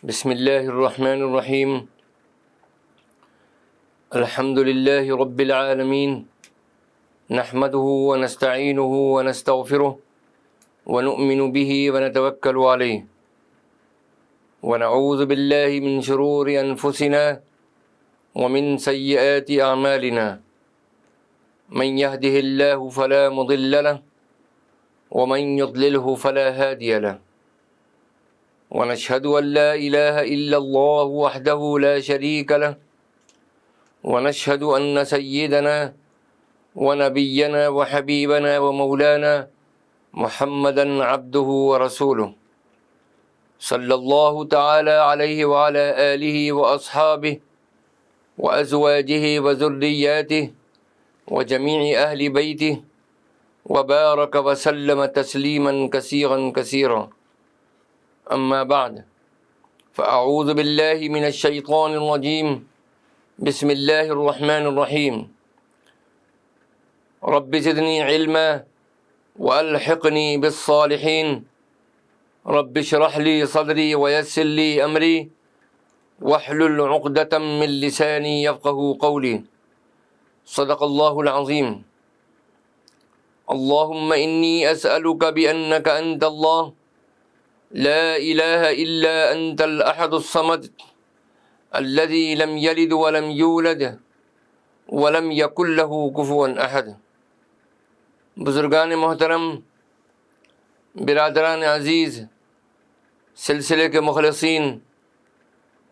بسم اللہ الرحمن الرحیم الحمد للہ رب العالمین نحمده ونستعینه ونستغفره ونؤمن به ونتوکل علیہ ونعوذ باللہ من شرور انفسنا ومن سیئات اعمالنا من يهده اللہ فلا مضل له ومن يضلله فلا هادي له ونشهد أن لا إله إلا الله وحده لا شريك له ونشهد أن سيدنا ونبينا وحبيبنا ومولانا محمدا عبده ورسوله صلى الله تعالى عليه وعلى آله وأصحابه وأزواجه وذرياته وجميع أهل بيته وبارك وسلم تسليما كثيرا كثيرا. أما بعد فأعوذ بالله من الشيطان الرجيم. بسم الله الرحمن الرحيم. رب زدني علما وألحقني بالصالحين. رب اشرح لي صدري ويسر لي أمري واحلل عقدة من لساني يفقهوا قولي. صدق الله العظيم. اللهم إني أسألك بأنك أنت الله لا إله إلا أنت الأحد الصمد الذي لم يلد ولم يولد ولم يكن له كفوا أحد. بزرگان محترم، برادران عزیز، سلسلے کے مخلصین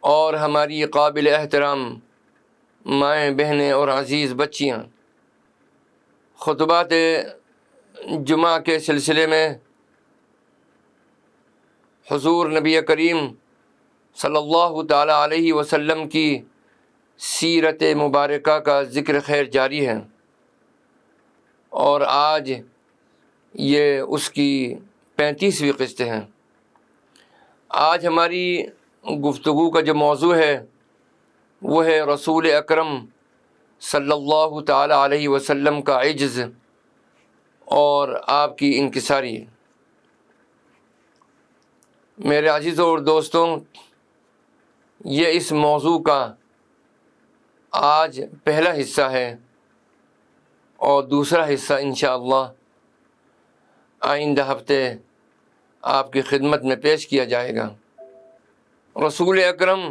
اور ہماری قابل احترام مائیں بہنیں اور عزیز بچیاں، خطبات جمعہ کے سلسلے میں حضور نبی کریم صلی اللہ تعالیٰ علیہ وسلم کی سیرت مبارکہ کا ذکر خیر جاری ہے، اور آج یہ اس کی 35ویں قسط ہے. آج ہماری گفتگو کا جو موضوع ہے وہ ہے رسول اکرم صلی اللہ تعالیٰ علیہ وسلم کا عجز اور آپ کی انکساری. میرے عزیزوں اور دوستوں، یہ اس موضوع کا آج پہلا حصہ ہے، اور دوسرا حصہ انشاءاللہ آئندہ ہفتے آپ کی خدمت میں پیش کیا جائے گا. رسول اکرم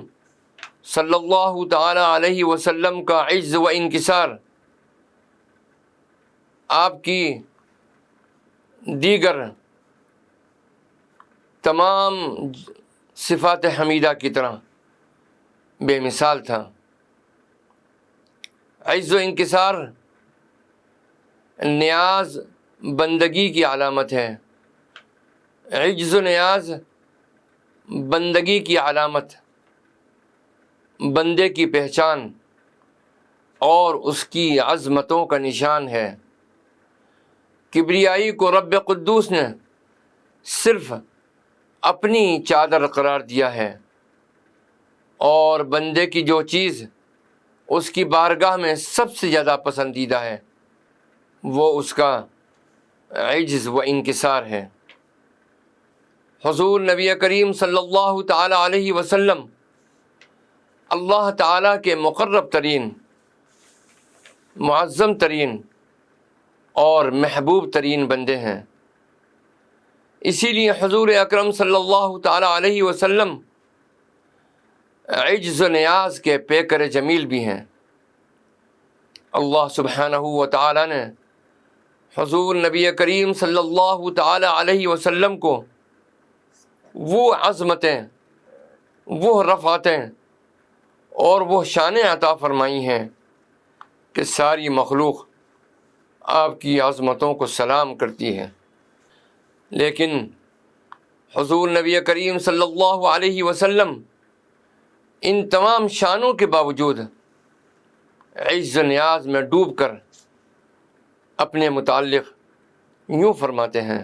صلی اللہ تعالی علیہ وسلم کا عجز و انکسار آپ کی دیگر تمام صفات حمیدہ کی طرح بے مثال تھا. عجز و انکسار نیاز بندگی کی علامت ہے. عجز و نیاز بندگی کی علامت، بندے کی پہچان اور اس کی عظمتوں کا نشان ہے. کبریائی کو رب قدوس نے صرف اپنی چادر قرار دیا ہے، اور بندے کی جو چیز اس کی بارگاہ میں سب سے زیادہ پسندیدہ ہے وہ اس کا عجز و انکسار ہے. حضور نبی کریم صلی اللہ تعالی علیہ وسلم اللہ تعالیٰ کے مقرب ترین، معظم ترین اور محبوب ترین بندے ہیں. اسی لیے حضور اکرم صلی اللہ تعالی علیہ وسلم عجز و نیاز کے پیکر جمیل بھی ہیں. اللہ سبحانہ و تعالی نے حضور نبی کریم صلی اللہ تعالی علیہ وسلم کو وہ عظمتیں، وہ رفعتیں اور وہ شانیں عطا فرمائی ہیں کہ ساری مخلوق آپ کی عظمتوں کو سلام کرتی ہے. لیکن حضور نبی کریم صلی اللہ علیہ وسلم ان تمام شانوں کے باوجود عجز و نیاز میں ڈوب کر اپنے متعلق یوں فرماتے ہیں.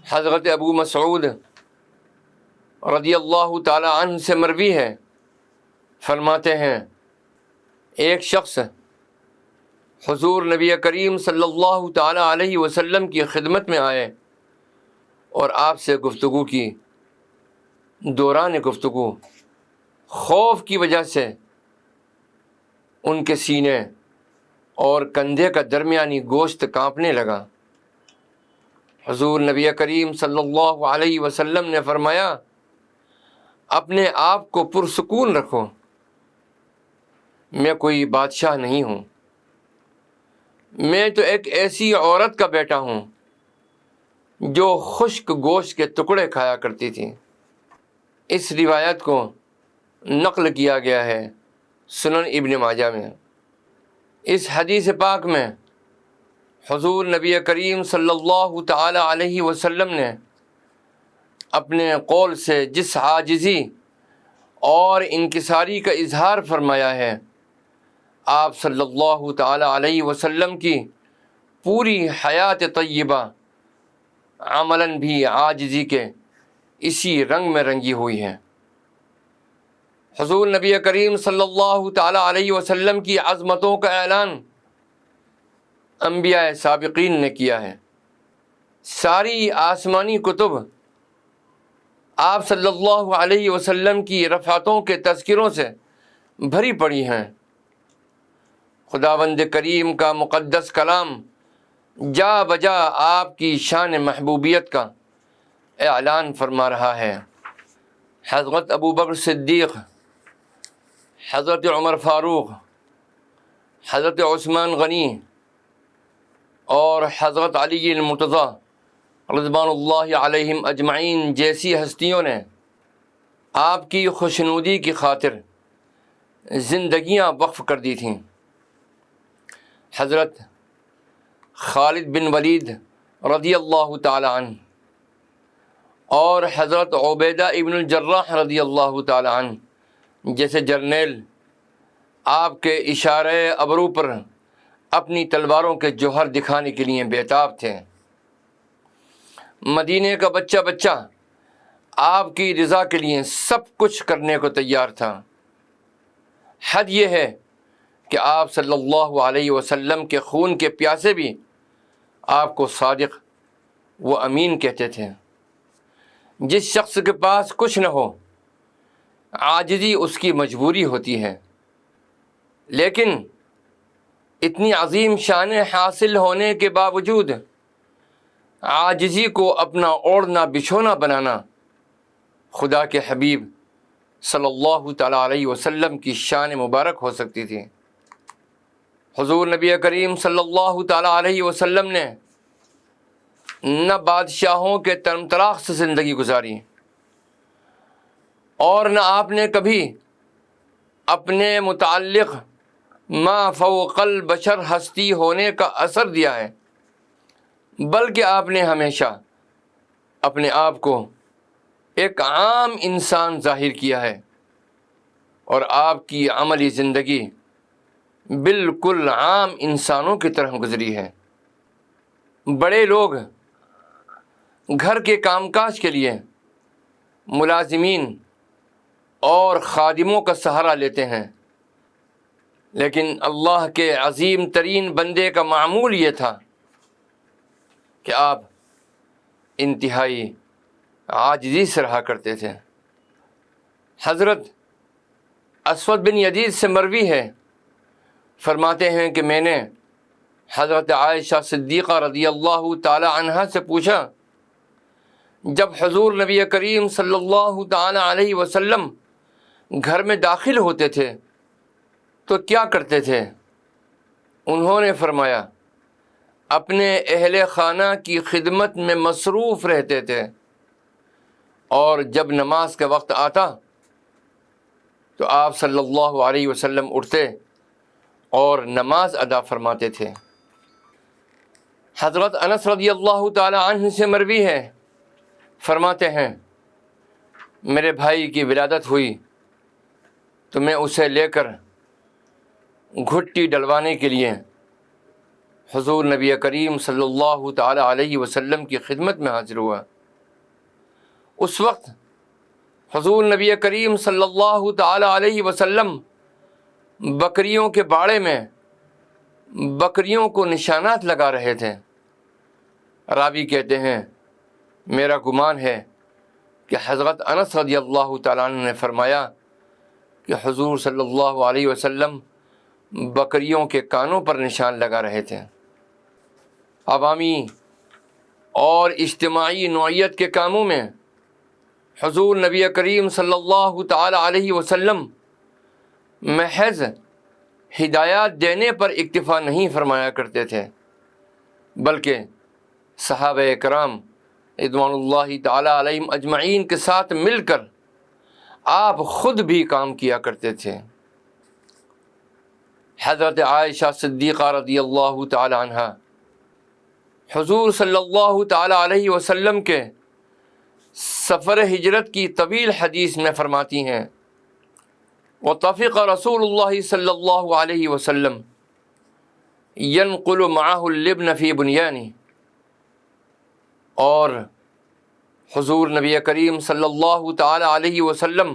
حضرت ابو مسعود رضی اللہ تعالی عنہ سے مروی ہے، فرماتے ہیں ایک شخص حضور نبی کریم صلی اللہ تعالی علیہ وسلم کی خدمت میں آئے اور آپ سے گفتگو کی. دوران گفتگو خوف کی وجہ سے ان کے سینے اور کندھے کا درمیانی گوشت کانپنے لگا۔ حضور نبی کریم صلی اللہ علیہ وسلم نے فرمایا، اپنے آپ کو پرسکون رکھو، میں کوئی بادشاہ نہیں ہوں، میں تو ایک ایسی عورت کا بیٹا ہوں جو خشک گوشت کے ٹکڑے کھایا کرتی تھی۔ اس روایت کو نقل کیا گیا ہے سنن ابن ماجہ میں۔ اس حدیث پاک میں حضور نبی کریم صلی اللہ تعالی علیہ وسلم نے اپنے قول سے جس عاجزی اور انکساری کا اظہار فرمایا ہے، آپ صلی اللہ تعالی علیہ وسلم کی پوری حیات طیبہ عملاً بھی عاجزی کے اسی رنگ میں رنگی ہوئی ہے۔ حضور نبی کریم صلی اللہ تعالی علیہ وسلم کی عظمتوں کا اعلان انبیاء سابقین نے کیا ہے۔ ساری آسمانی کتب آپ صلی اللہ علیہ وسلم کی رفعتوں کے تذکروں سے بھری پڑی ہیں۔ خداوند کریم کا مقدس کلام جا بجا آپ کی شان محبوبیت کا اعلان فرما رہا ہے۔ حضرت ابو بکر صدیق، حضرت عمر فاروق، حضرت عثمان غنی اور حضرت علی المرتضیٰ رضوان اللہ علیہم اجمعین جیسی ہستیوں نے آپ کی خوشنودی کی خاطر زندگیاں وقف کر دی تھیں۔ حضرت خالد بن ولید رضی اللہ تعالی عنہ اور حضرت عبیدہ ابن الجراح رضی اللہ تعالی عنہ جیسے جرنیل آپ کے اشارے ابرو پر اپنی تلواروں کے جوہر دکھانے کے لیے بےتاب تھے۔ مدینے کا بچہ بچہ آپ کی رضا کے لیے سب کچھ کرنے کو تیار تھا۔ حد یہ ہے کہ آپ صلی اللہ علیہ وسلم کے خون کے پیاسے بھی آپ کو صادق و امین کہتے تھے۔ جس شخص کے پاس کچھ نہ ہو، عاجزی اس کی مجبوری ہوتی ہے، لیکن اتنی عظیم شان حاصل ہونے کے باوجود عاجزی کو اپنا اوڑھنا بچھونا بنانا خدا کے حبیب صلی اللہ تعالی علیہ وسلم کی شان مبارک ہو سکتی تھی۔ حضور نبی کریم صلی اللہ تعالی علیہ وسلم نے نہ بادشاہوں کے طرح سے زندگی گزاری اور نہ آپ نے کبھی اپنے متعلق ما فوق البشر ہستی ہونے کا اثر دیا ہے، بلکہ آپ نے ہمیشہ اپنے آپ کو ایک عام انسان ظاہر کیا ہے، اور آپ کی عملی زندگی بالکل عام انسانوں کی طرح گزری ہے۔ بڑے لوگ گھر کے کام کاج کے لیے ملازمین اور خادموں کا سہارا لیتے ہیں، لیکن اللہ کے عظیم ترین بندے کا معمول یہ تھا کہ آپ انتہائی عاجزی سے رہا کرتے تھے۔ حضرت اسود بن یزید سے مروی ہے، فرماتے ہیں کہ میں نے حضرت عائشہ صدیقہ رضی اللہ تعالی عنہا سے پوچھا، جب حضور نبی کریم صلی اللہ تعالی علیہ وسلم گھر میں داخل ہوتے تھے تو کیا کرتے تھے؟ انہوں نے فرمایا، اپنے اہل خانہ کی خدمت میں مصروف رہتے تھے، اور جب نماز کا وقت آتا تو آپ صلی اللہ علیہ وسلم اٹھتے اور نماز ادا فرماتے تھے۔ حضرت انس رضی اللہ تعالی عنہ سے مروی ہے، فرماتے ہیں میرے بھائی کی ولادت ہوئی تو میں اسے لے کر گھٹی ڈلوانے کے لیے حضور نبی کریم صلی اللہ تعالی علیہ وسلم کی خدمت میں حاضر ہوا۔ اس وقت حضور نبی کریم صلی اللہ تعالی علیہ وسلم بکریوں کے باڑے میں بکریوں کو نشانات لگا رہے تھے۔ راوی کہتے ہیں میرا گمان ہے کہ حضرت انس رضی اللہ تعالیٰ عنہ نے فرمایا کہ حضور صلی اللہ علیہ وسلم بکریوں کے کانوں پر نشان لگا رہے تھے۔ عوامی اور اجتماعی نوعیت کے کاموں میں حضور نبی کریم صلی اللہ تعالیٰ علیہ وسلم محض ہدایات دینے پر اکتفا نہیں فرمایا کرتے تھے، بلکہ صحابہ کرام رضوان اللہ تعالیٰ علیہم اجمعین کے ساتھ مل کر آپ خود بھی کام کیا کرتے تھے۔ حضرت عائشہ صدیقہ رضی اللہ تعالی عنہ حضور صلی اللہ تعالی علیہ وسلم کے سفر ہجرت کی طویل حدیث میں فرماتی ہیں، وطفق رسول اللہ صلی اللہ علیہ وسلم ينقل معه اللبن فی بنیانہ، اور حضور نبی کریم صلی اللہ تعالی علیہ وسلم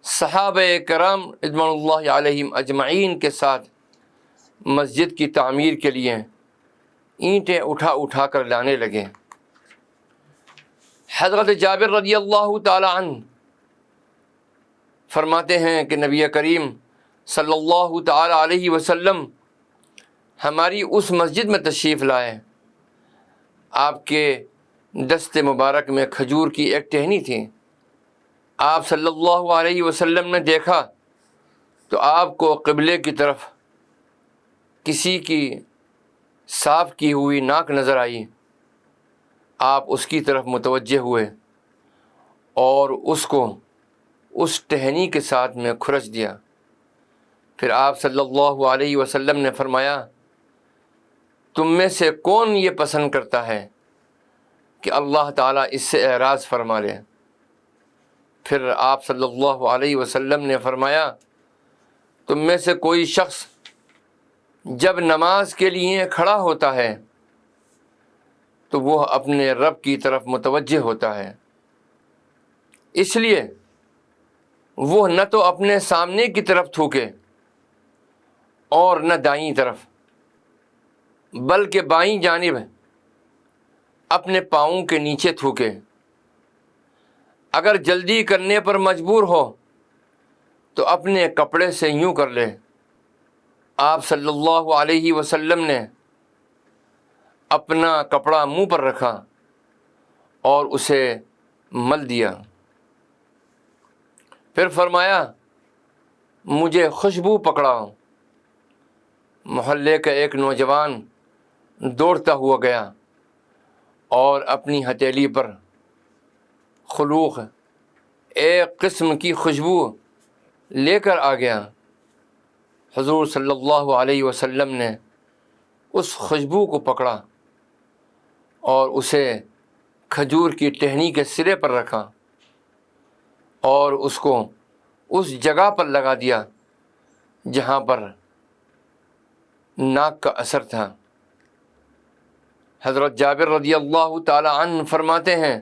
صحابہ کرام رضوان اللہ علیہم اجمعین کے ساتھ مسجد کی تعمیر کے لیے اینٹیں اٹھا اٹھا کر لانے لگے۔ حضرت جابر رضی اللہ تعالی عنہ فرماتے ہیں کہ نبی کریم صلی اللہ تعالی علیہ وسلم ہماری اس مسجد میں تشریف لائے، آپ کے دست مبارک میں کھجور کی ایک ٹہنی تھی، آپ صلی اللہ علیہ وسلم نے دیکھا تو آپ کو قبلے کی طرف کسی کی صاف کی ہوئی ناک نظر آئی، آپ اس کی طرف متوجہ ہوئے اور اس کو اس ٹہنی کے ساتھ میں کھرچ دیا۔ پھر آپ صلی اللہ علیہ وسلم نے فرمایا، تم میں سے کون یہ پسند کرتا ہے کہ اللہ تعالیٰ اس سے اعراض فرما لے؟ پھر آپ صلی اللہ علیہ وسلم نے فرمایا، تم میں سے کوئی شخص جب نماز کے لیے کھڑا ہوتا ہے تو وہ اپنے رب کی طرف متوجہ ہوتا ہے، اس لیے وہ نہ تو اپنے سامنے کی طرف تھوکے اور نہ دائیں طرف، بلکہ بائیں جانب اپنے پاؤں کے نیچے تھوکے۔ اگر جلدی کرنے پر مجبور ہو تو اپنے کپڑے سے یوں کر لے۔ آپ صلی اللہ علیہ وسلم نے اپنا کپڑا منہ پر رکھا اور اسے مل دیا، پھر فرمایا، مجھے خوشبو پکڑاؤ۔ محلے کا ایک نوجوان دوڑتا ہوا گیا اور اپنی ہتھیلی پر خلوق ایک قسم کی خوشبو لے کر آ گیا۔ حضور صلی اللہ علیہ وسلم نے اس خوشبو کو پکڑا اور اسے کھجور کی ٹہنی کے سرے پر رکھا اور اس کو اس جگہ پر لگا دیا جہاں پر ناک کا اثر تھا۔ حضرت جابر رضی اللہ تعالی عنہ فرماتے ہیں،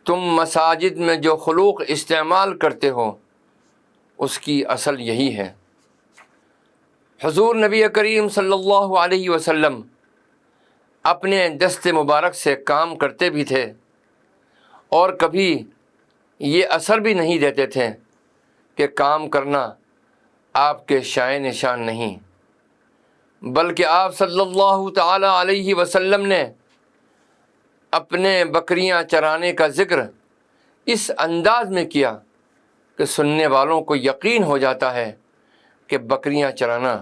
تم مساجد میں جو خلوق استعمال کرتے ہو اس کی اصل یہی ہے۔ حضور نبی کریم صلی اللہ علیہ وسلم اپنے دست مبارک سے کام کرتے بھی تھے اور کبھی یہ اثر بھی نہیں دیتے تھے کہ کام کرنا آپ کے شائن نشان نہیں، بلکہ آپ صلی اللہ تعالی علیہ وسلم نے اپنے بکریاں چرانے کا ذکر اس انداز میں کیا کہ سننے والوں کو یقین ہو جاتا ہے کہ بکریاں چرانا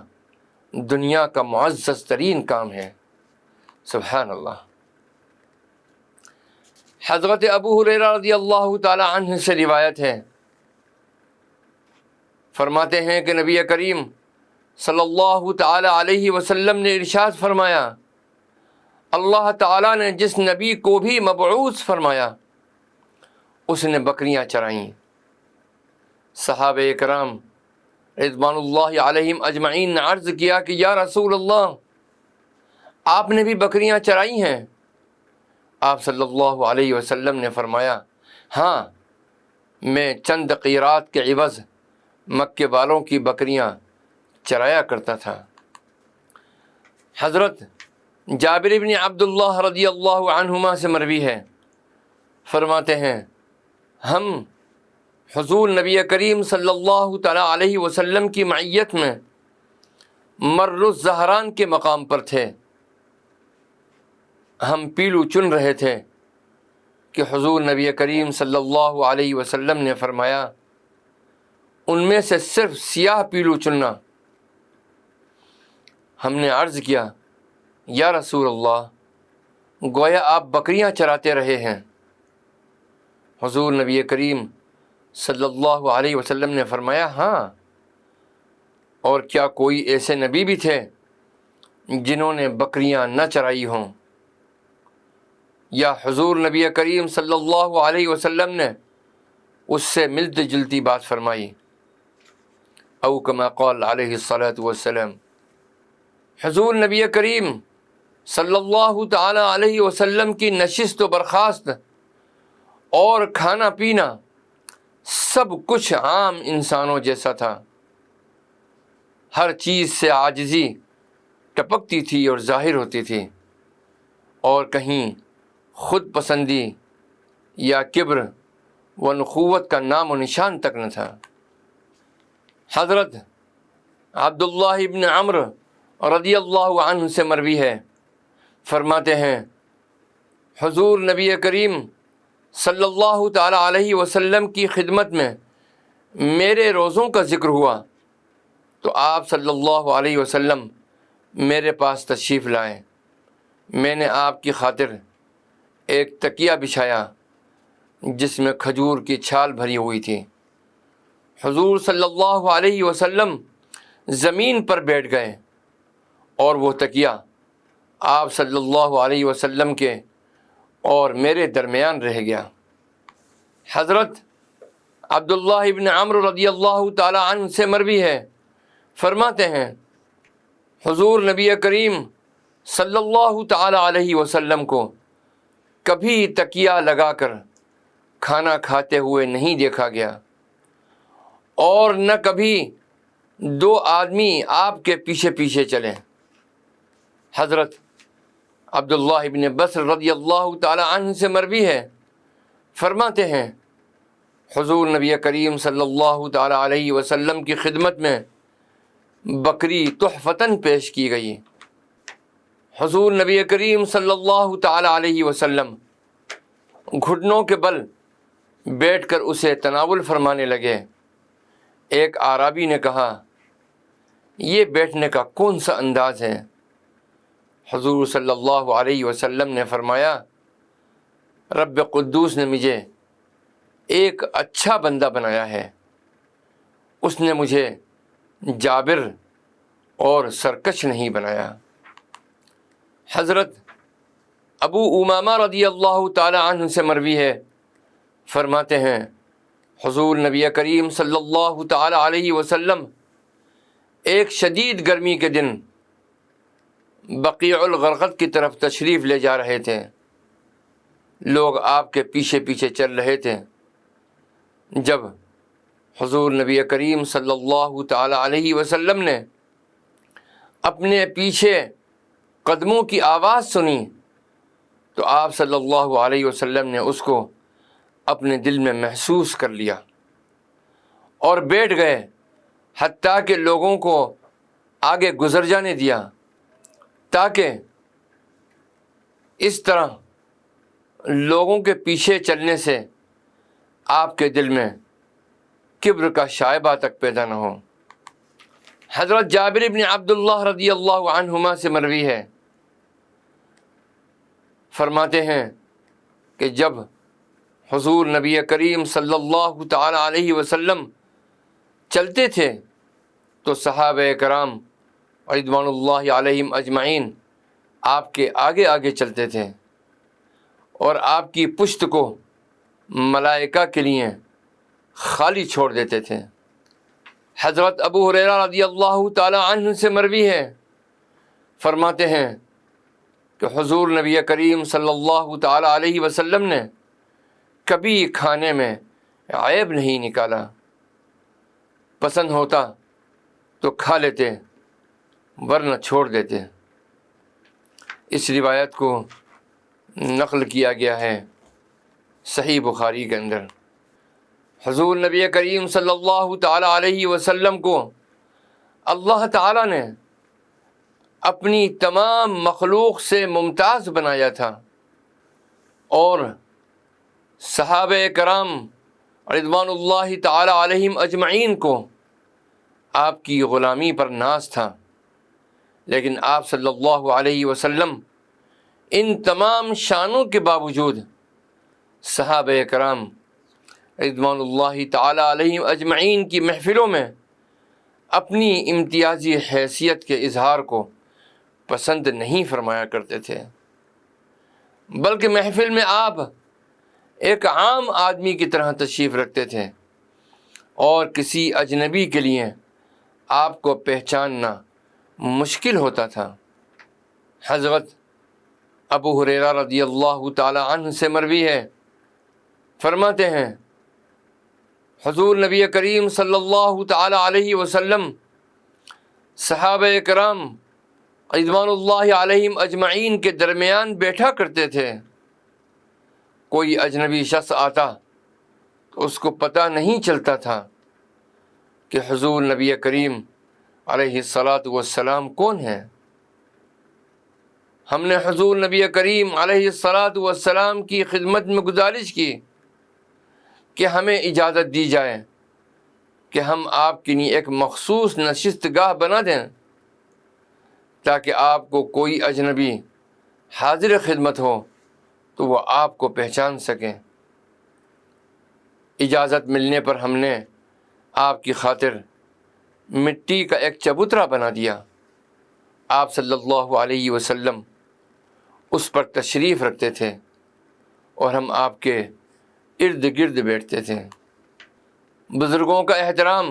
دنیا کا معزز ترین کام ہے۔ سبحان اللہ۔ حضرت ابو ہریرہ رضی اللہ تعالی عنہ سے روایت ہے، فرماتے ہیں کہ نبی کریم صلی اللہ تعالی علیہ وسلم نے ارشاد فرمایا، اللہ تعالیٰ نے جس نبی کو بھی مبعوث فرمایا اس نے بکریاں چرائیں۔ صحابہ کرام رضوان اللہ علیہم اجمعین نے عرض کیا کہ یا رسول اللہ، آپ نے بھی بکریاں چرائی ہیں؟ آپ صلی اللہ علیہ وسلم نے فرمایا، ہاں، میں چند قیرات کے عوض مکے والوں کی بکریاں چرایا کرتا تھا۔ حضرت جابر بن عبداللہ رضی اللہ عنہما سے مروی ہے، فرماتے ہیں ہم حضور نبی کریم صلی اللہ تعالیٰ علیہ وسلم کی معیت میں مر الزہران کے مقام پر تھے. ہم پیلو چن رہے تھے کہ حضور نبی کریم صلی اللہ علیہ وسلم نے فرمایا ان میں سے صرف سیاہ پیلو چننا. ہم نے عرض کیا یا رسول اللہ گویا آپ بکریاں چراتے رہے ہیں. حضور نبی کریم صلی اللہ علیہ وسلم نے فرمایا ہاں، اور کیا کوئی ایسے نبی بھی تھے جنہوں نے بکریاں نہ چرائی ہوں؟ یا حضور نبی کریم صلی اللہ علیہ وسلم نے اس سے ملتی جلتی بات فرمائی. او کما قال علیہ الصلاۃ والسلام. حضور نبی کریم صلی اللہ تعالی علیہ وسلم کی نشست و برخاست اور کھانا پینا سب کچھ عام انسانوں جیسا تھا. ہر چیز سے عاجزی ٹپکتی تھی اور ظاہر ہوتی تھی، اور کہیں خود پسندی یا کبر و نخوت کا نام و نشان تک نہ تھا. حضرت عبداللہ ابن عمرو رضی اللہ عنہ سے مروی ہے، فرماتے ہیں حضور نبی کریم صلی اللہ تعالی علیہ وسلم کی خدمت میں میرے روزوں کا ذکر ہوا تو آپ صلی اللہ علیہ وسلم میرے پاس تشریف لائے. میں نے آپ کی خاطر ایک تکیہ بچھایا جس میں کھجور کی چھال بھری ہوئی تھی. حضور صلی اللہ علیہ وسلم زمین پر بیٹھ گئے اور وہ تکیہ آپ صلی اللہ علیہ وسلم کے اور میرے درمیان رہ گیا. حضرت عبداللہ ابن عمرو رضی اللہ تعالی عنہ سے مروی ہے، فرماتے ہیں حضور نبی کریم صلی اللہ تعالی علیہ وسلم کو کبھی تکیہ لگا کر کھانا کھاتے ہوئے نہیں دیکھا گیا، اور نہ کبھی دو آدمی آپ کے پیچھے پیچھے چلے. حضرت عبداللہ ابن بصر رضی اللہ تعالی عنہ سے مروی ہے، فرماتے ہیں حضور نبی کریم صلی اللہ تعالی علیہ وسلم کی خدمت میں بکری تحفتاً پیش کی گئی. حضور نبی کریم صلی اللہ تعالی علیہ وسلم گھٹنوں کے بل بیٹھ کر اسے تناول فرمانے لگے. ایک اعرابی نے کہا یہ بیٹھنے کا کون سا انداز ہے؟ حضور صلی اللہ علیہ وسلم نے فرمایا رب قدوس نے مجھے ایک اچھا بندہ بنایا ہے، اس نے مجھے جابر اور سرکش نہیں بنایا. حضرت ابو امامہ رضی اللہ تعالی عنہ سے مروی ہے، فرماتے ہیں حضور نبی کریم صلی اللہ تعالی علیہ وسلم ایک شدید گرمی کے دن بقیع الغرقد کی طرف تشریف لے جا رہے تھے. لوگ آپ کے پیچھے پیچھے چل رہے تھے. جب حضور نبی کریم صلی اللہ تعالی علیہ وسلم نے اپنے پیچھے قدموں کی آواز سنی تو آپ صلی اللہ علیہ وسلم نے اس کو اپنے دل میں محسوس کر لیا اور بیٹھ گئے، حتیٰ کہ لوگوں کو آگے گزر جانے دیا، تاکہ اس طرح لوگوں کے پیچھے چلنے سے آپ کے دل میں کبر کا شائبہ تک پیدا نہ ہو. حضرت جابر بن عبداللہ رضی اللہ عنہما سے مروی ہے، فرماتے ہیں کہ جب حضور نبی کریم صلی اللہ تعالی علیہ وسلم چلتے تھے تو صحابہ کرام رضوان اللہ علیہم اجمعین آپ کے آگے آگے چلتے تھے اور آپ کی پشت کو ملائکہ کے لیے خالی چھوڑ دیتے تھے. حضرت ابو ہریرہ رضی اللہ تعالی عنہ سے مروی ہے، فرماتے ہیں کہ حضور نبی کریم صلی اللہ تعالی علیہ وسلم نے کبھی کھانے میں عیب نہیں نکالا. پسند ہوتا تو کھا لیتے ورنہ چھوڑ دیتے. اس روایت کو نقل کیا گیا ہے صحیح بخاری کے اندر حضور نبی کریم صلی اللہ تعالی علیہ وسلم کو اللہ تعالیٰ نے اپنی تمام مخلوق سے ممتاز بنایا تھا، اور صحابہ کرام رضوان اللہ تعالی علیہم اجمعین کو آپ کی غلامی پر ناز تھا، لیکن آپ صلی اللہ علیہ وسلم ان تمام شانوں کے باوجود صحابہ کرام رضوان اللہ تعالی علیہم اجمعین کی محفلوں میں اپنی امتیازی حیثیت کے اظہار کو پسند نہیں فرمایا کرتے تھے، بلکہ محفل میں آپ ایک عام آدمی کی طرح تشریف رکھتے تھے، اور کسی اجنبی کے لیے آپ کو پہچاننا مشکل ہوتا تھا۔ حضرت ابو ہریرہ رضی اللہ تعالی عنہ سے مروی ہے، فرماتے ہیں حضور نبی کریم صلی اللہ تعالی علیہ وسلم صحابہ کرام رضوان اللہ علیہم اجمعین کے درمیان بیٹھا کرتے تھے۔ کوئی اجنبی شخص آتا تو اس کو پتہ نہیں چلتا تھا کہ حضور نبی کریم علیہ الصلاۃ والسلام کون ہے۔ ہم نے حضور نبی کریم علیہ الصلاۃ والسلام کی خدمت میں گزارش کی کہ ہمیں اجازت دی جائے کہ ہم آپ کے لیے ایک مخصوص نشست گاہ بنا دیں، تاکہ آپ کو کوئی اجنبی حاضر خدمت ہو تو وہ آپ کو پہچان سکیں۔ اجازت ملنے پر ہم نے آپ کی خاطر مٹی کا ایک چبوترا بنا دیا۔ آپ صلی اللہ علیہ وسلم اس پر تشریف رکھتے تھے اور ہم آپ کے ارد گرد بیٹھتے تھے۔ بزرگوں کا احترام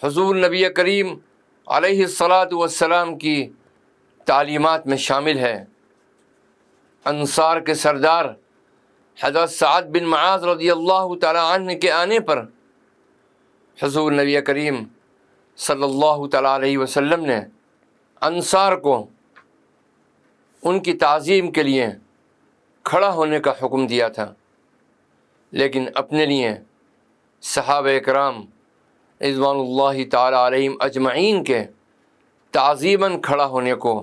حضور نبی کریم علیہ الصلاۃ والسلام کی تعلیمات میں شامل ہے۔ انصار کے سردار حضرت سعد بن معاذ رضی اللہ تعالی عنہ کے آنے پر حضور نبی کریم صلی اللہ تعالی علیہ وسلم نے انصار کو ان کی تعظیم کے لیے کھڑا ہونے کا حکم دیا تھا، لیکن اپنے لیے صحابہ کرام رضوان اللہ تعالی علیہم اجمعین کے تعظیماً کھڑا ہونے کو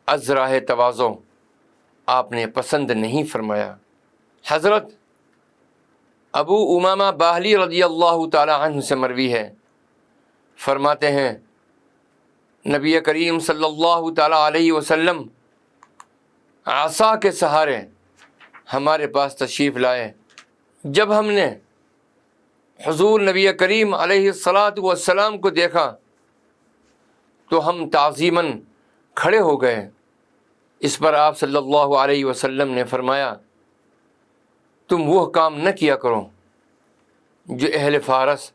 از راہ تواضع آپ نے پسند نہیں فرمایا۔ حضرت ابو امامہ باہلی رضی اللہ تعالی عنہ سے مروی ہے، فرماتے ہیں نبی کریم صلی اللہ تعالی علیہ وسلم عصا کے سہارے ہمارے پاس تشریف لائے۔ جب ہم نے حضور نبی کریم علیہ الصلاۃ والسلام کو دیکھا تو ہم تعظیماً کھڑے ہو گئے۔ اس پر آپ صلی اللہ علیہ وسلم نے فرمایا، تم وہ کام نہ کیا کرو جو اہل فارس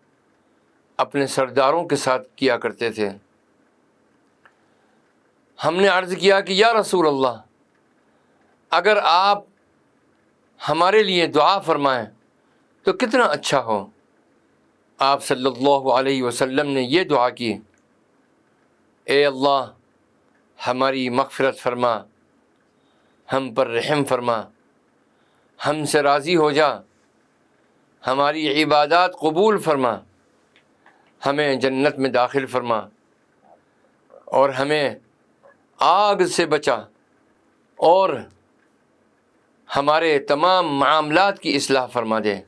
اپنے سرداروں کے ساتھ کیا کرتے تھے۔ ہم نے عرض کیا کہ یا رسول اللہ، اگر آپ ہمارے لیے دعا فرمائیں تو کتنا اچھا ہو۔ آپ صلی اللہ علیہ وسلم نے یہ دعا کی، اے اللہ ہماری مغفرت فرما، ہم پر رحم فرما، ہم سے راضی ہو جا، ہماری عبادات قبول فرما، ہمیں جنت میں داخل فرما، اور ہمیں آگ سے بچا، اور ہمارے تمام معاملات کی اصلاح فرما دے۔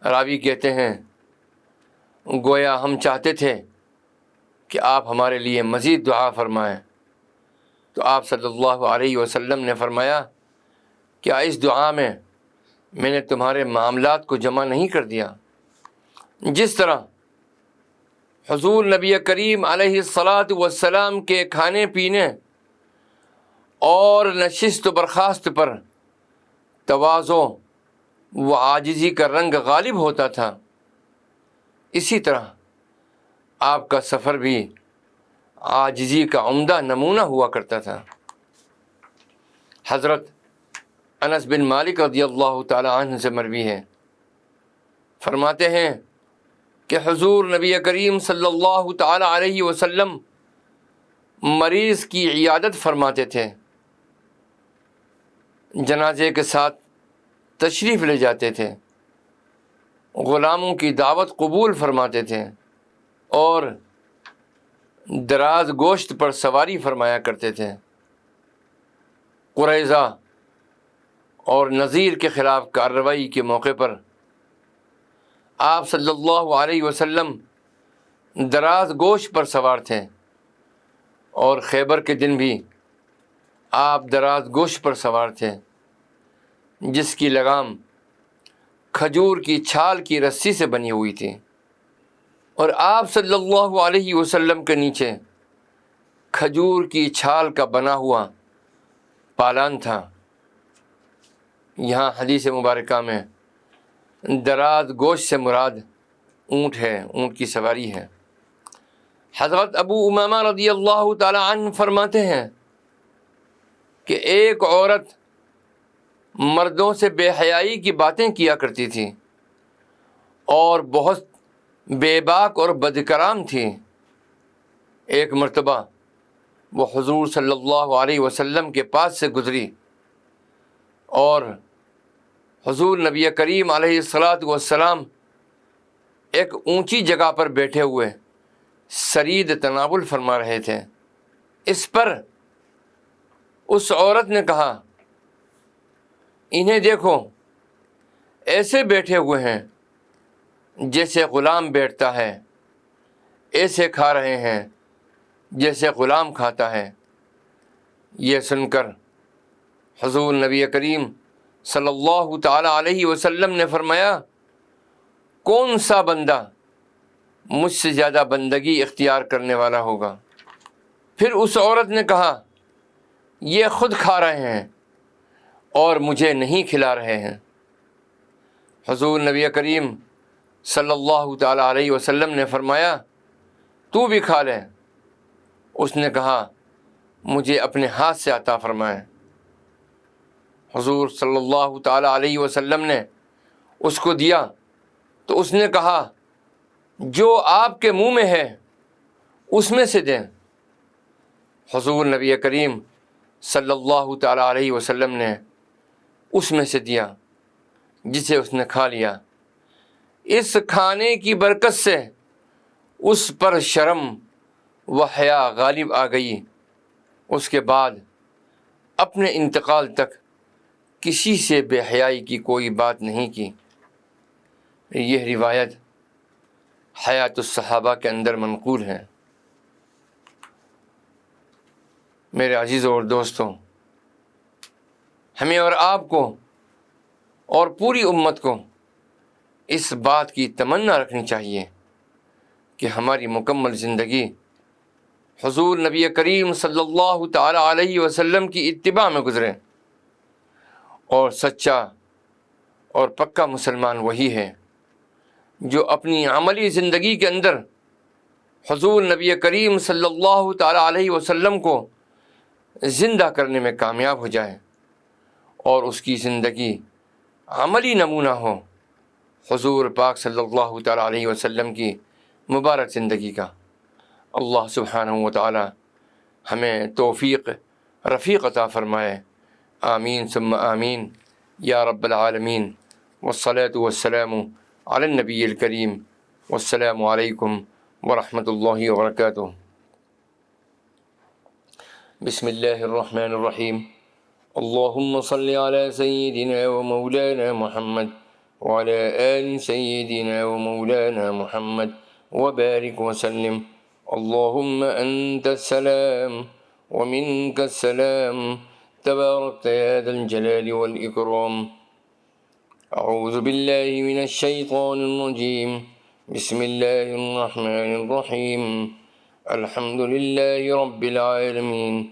راوی کہتے ہیں گویا ہم چاہتے تھے کہ آپ ہمارے لیے مزید دعا فرمائیں، تو آپ صلی اللہ علیہ وسلم نے فرمایا، کیا اس دعا میں نے تمہارے معاملات کو جمع نہیں کر دیا؟ جس طرح حضور نبی کریم علیہ الصلاۃ والسلام کے کھانے پینے اور نشست و برخاست پر تواضع و عاجزی کا رنگ غالب ہوتا تھا، اسی طرح آپ کا سفر بھی عاجزی کا عمدہ نمونہ ہوا کرتا تھا۔ حضرت انس بن مالک رضی اللہ تعالی عنہ سے مروی ہے، فرماتے ہیں کہ حضور نبی کریم صلی اللہ تعالی علیہ وسلم مریض کی عیادت فرماتے تھے، جنازے کے ساتھ تشریف لے جاتے تھے، غلاموں کی دعوت قبول فرماتے تھے اور دراز گوشت پر سواری فرمایا کرتے تھے۔ قریظہ اور نذیر کے خلاف کارروائی کے موقع پر آپ صلی اللہ علیہ وسلم دراز گوشت پر سوار تھے، اور خیبر کے دن بھی آپ دراز گوشت پر سوار تھے، جس کی لگام کھجور کی چھال کی رسی سے بنی ہوئی تھی، اور آپ صلی اللہ علیہ وسلم کے نیچے کھجور کی چھال کا بنا ہوا پالان تھا۔ یہاں حدیث مبارکہ میں دراز گوشت سے مراد اونٹ ہے، اونٹ کی سواری ہے۔ حضرت ابو امامہ رضی اللہ تعالی عنہ فرماتے ہیں کہ ایک عورت مردوں سے بے حیائی کی باتیں کیا کرتی تھی اور بہت بے باک اور بدکرام تھی۔ ایک مرتبہ وہ حضور صلی اللہ علیہ وسلم کے پاس سے گزری اور حضور نبی کریم علیہ الصلاۃ والسلام ایک اونچی جگہ پر بیٹھے ہوئے سرید تناول فرما رہے تھے۔ اس پر اس عورت نے کہا، انہیں دیکھو، ایسے بیٹھے ہوئے ہیں جیسے غلام بیٹھتا ہے، ایسے کھا رہے ہیں جیسے غلام کھاتا ہے۔ یہ سن کر حضور نبی کریم صلی اللہ تعالی علیہ وسلم نے فرمایا، کون سا بندہ مجھ سے زیادہ بندگی اختیار کرنے والا ہوگا؟ پھر اس عورت نے کہا، یہ خود کھا رہے ہیں اور مجھے نہیں کھلا رہے ہیں۔ حضور نبی کریم صلی اللہ تعالی علیہ وسلم نے فرمایا، تو بھی کھا لے۔ اس نے کہا، مجھے اپنے ہاتھ سے عطا فرمائے۔ حضور صلی اللہ تعالی علیہ وسلم نے اس کو دیا تو اس نے کہا، جو آپ کے منہ میں ہے اس میں سے دیں۔ حضور نبی کریم صلی اللہ تعالی علیہ وسلم نے اس میں سے دیا جسے اس نے کھا لیا۔ اس کھانے کی برکت سے اس پر شرم و حیا غالب آ گئی۔ اس کے بعد اپنے انتقال تک کسی سے بے حیائی کی کوئی بات نہیں کی۔ یہ روایت حیات الصحابہ کے اندر منقول ہے۔ میرے عزیزوں اور دوستوں، ہمیں اور آپ کو اور پوری امت کو اس بات کی تمنا رکھنی چاہیے کہ ہماری مکمل زندگی حضور نبی کریم صلی اللہ تعالی علیہ وسلم کی اتباع میں گزرے، اور سچا اور پکا مسلمان وہی ہے جو اپنی عملی زندگی کے اندر حضور نبی کریم صلی اللہ تعالی علیہ وسلم کو زندہ کرنے میں کامیاب ہو جائے اور اس کی زندگی عملی نمونہ ہو حضور پاک صلی اللہ تعالی علیہ وسلم کی مبارک زندگی کا۔ اللہ سبحانہ و تعالی ہمیں توفیق رفیق عطا فرمائے۔ آمین ثم آمین یا رب العالمین، والصلاة والسلام علی النبی الکریم، والسلام علیکم ورحمۃ اللہ وبرکاتہ۔ بسم اللہ الرحمن الرحیم۔ اللہم صل علی سیدنا و مولانا محمد وعلی آل سیدنا و مولانا محمد وبارک وسلم۔ اللہم انت السلام ومنک السلام تبارکت یا ذا الجلال والاکرام۔ اعوذ باللہ من الشیطان الرجیم، بسم اللہ الرحمن الرحیم۔ الحمد للہ رب العالمین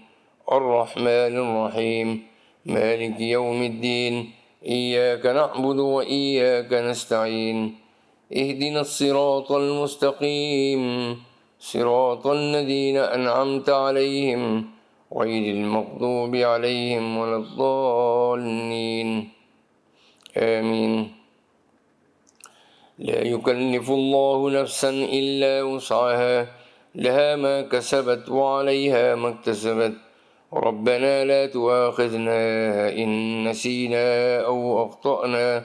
الرحمن الرحیم مالک یوم الدین، ایاک نعبد و ایاک نستعین، اہدنا الصراط المستقیم، صراط الذین انعمت علیہم غیر المغضوب علیہم ولا الضالین، آمین۔ لا يكلف الله نفسا إلا وسعها، لها ما كسبت وعليها ما اكتسبت، ربنا لا تؤاخذنا إن نسينا أو أخطأنا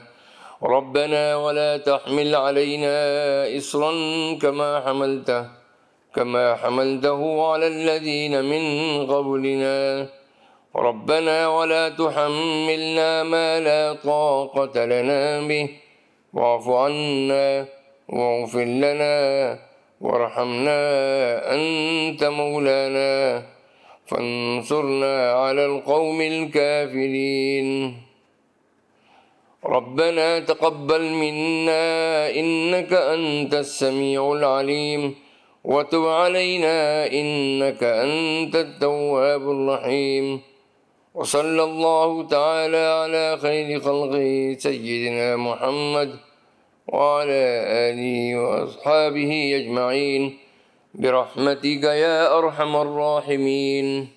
ربنا ولا تحمل علينا إصرا كما حملته على الذين من قبلنا ربنا ولا تحملنا ما لا طاقة لنا به واعف عنا واغفر لنا وارحمنا أنت مولانا فانصرنا على القوم الكافرين ربنا تقبل منا إنك أنت السميع العليم وتب علينا إنك أنت التواب الرحيم وصلى الله تعالى على خير خلقه سيدنا محمد وعلى آله وأصحابه أجمعين برحمتك يا أرحم الراحمين.